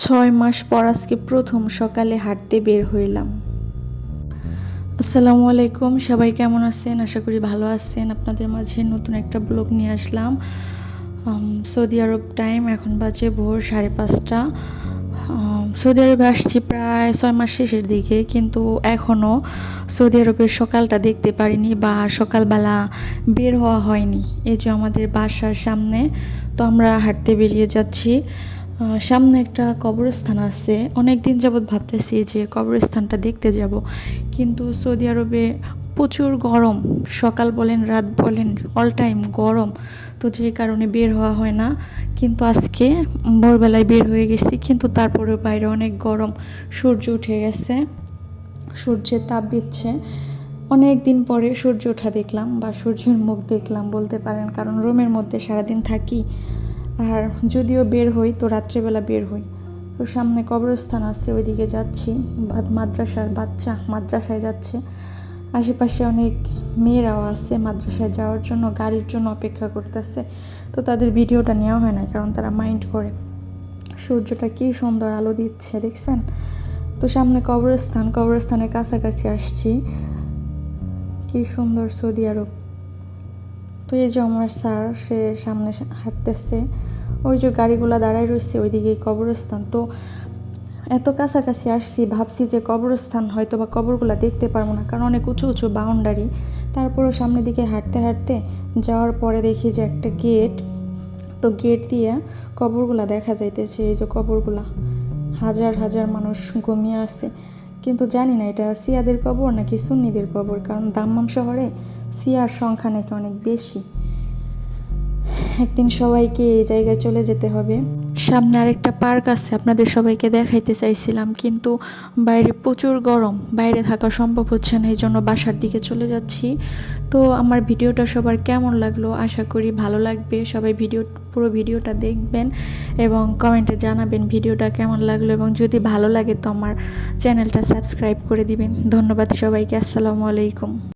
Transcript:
6 মাস পর আজকে প্রথম সকালে হাঁটতে বের হইলাম। আসসালামু আলাইকুম, সবাই কেমন আছেন? আশা করি ভালো আছেন। আপনাদের মাঝে নতুন একটা ব্লগ নিয়ে আসলাম। সৌদি আরব টাইম এখন বাজে ভোর 5:30। সৌদি আরবে আসছি প্রায় 6 মাস শেষের দিকে, কিন্তু এখনও সৌদি আরবের সকালটা দেখতে পারিনি বা সকালবেলা বের হওয়া হয়নি। এই যে আমাদের বাসার সামনে, তো আমরা হাঁটতে বেরিয়ে যাচ্ছি। সামনে একটা কবরস্থান আছে। অনেক দিন যাবৎ ভাবতেছি যে কবরস্থানটা দেখতে যাব, কিন্তু সৌদি আরবে প্রচুর গরম, সকাল বলেন রাত বলেন অল টাইম গরম, তো যে কারণে বের হওয়া হয় না। কিন্তু আজকে ভোরবেলায় বের হয়ে গেছি, কিন্তু তারপরেও বাইরে অনেক গরম, সূর্য উঠে গেছে, সূর্যের তাপ দিচ্ছে। অনেক দিন পরে সূর্য ওঠা দেখলাম বা সূর্যের মুখ দেখলাম বলতে পারেন, কারণ রুমের মধ্যে সারাদিন থাকি, আর যদিও বের হই তো রাত্রেবেলা বের হই। তো সামনে কবরস্থান আছে, ওইদিকে যাচ্ছি। মাদ্রাসার বাচ্চা মাদ্রাসায় যাচ্ছে, আশেপাশে অনেক মেয়েরাও আছে মাদ্রাসায় যাওয়ার জন্য, গাড়ির জন্য অপেক্ষা করতেছে। তো তাদের ভিডিওটা নেওয়া হয় না, কারণ তারা মাইন্ড করে। সূর্যটা কি সুন্দর আলো দিচ্ছে, দেখছেন? তো সামনে কবরস্থানের কাছাকাছি আসছি। কি সুন্দর সৌদি আরব। তো এই যে আমার স্যার, সে সামনে হাঁটতেছে, ওই যে গাড়িগুলো দাঁড়ায় রয়েছে, ওইদিকে কবরস্থান। তো এত কাছাকাছি আসছি, ভাবছি যে কবরস্থান হয়তো বা কবরগুলো দেখতে পারবো না, কারণ অনেক উঁচু উঁচু বাউন্ডারি। তারপরও সামনের দিকে হাঁটতে হাঁটতে যাওয়ার পরে দেখি যে একটা গেট, তো গেট দিয়ে কবরগুলা দেখা যাইতেছে। এই যে কবরগুলা, হাজার হাজার মানুষ ঘুমিয়ে আছে, কিন্তু জানি না এটা সিয়াদের কবর নাকি সুন্নিদের কবর, কারণ দাম্মাম শহরে সিয়ার সংখ্যা নাকি অনেক বেশি। একদিন সবাইকে এই জায়গায় চলে যেতে হবে। সামনে আরেকটা পার্ক আছে, আপনাদের সবাইকে দেখাইতে চাইছিলাম, কিন্তু বাইরে প্রচুর গরম, বাইরে থাকা সম্ভব হচ্ছে না, এই জন্য বাসার দিকে চলে যাচ্ছি। তো আমার ভিডিওটা সবার কেমন লাগলো, আশা করি ভালো লাগবে। সবাই পুরো ভিডিওটা দেখবেন এবং কমেন্টে জানাবেন ভিডিওটা কেমন লাগলো, এবং যদি ভালো লাগে তো আমার চ্যানেলটা সাবস্ক্রাইব করে দিবেন। ধন্যবাদ সবাইকে। আসসালামু আলাইকুম।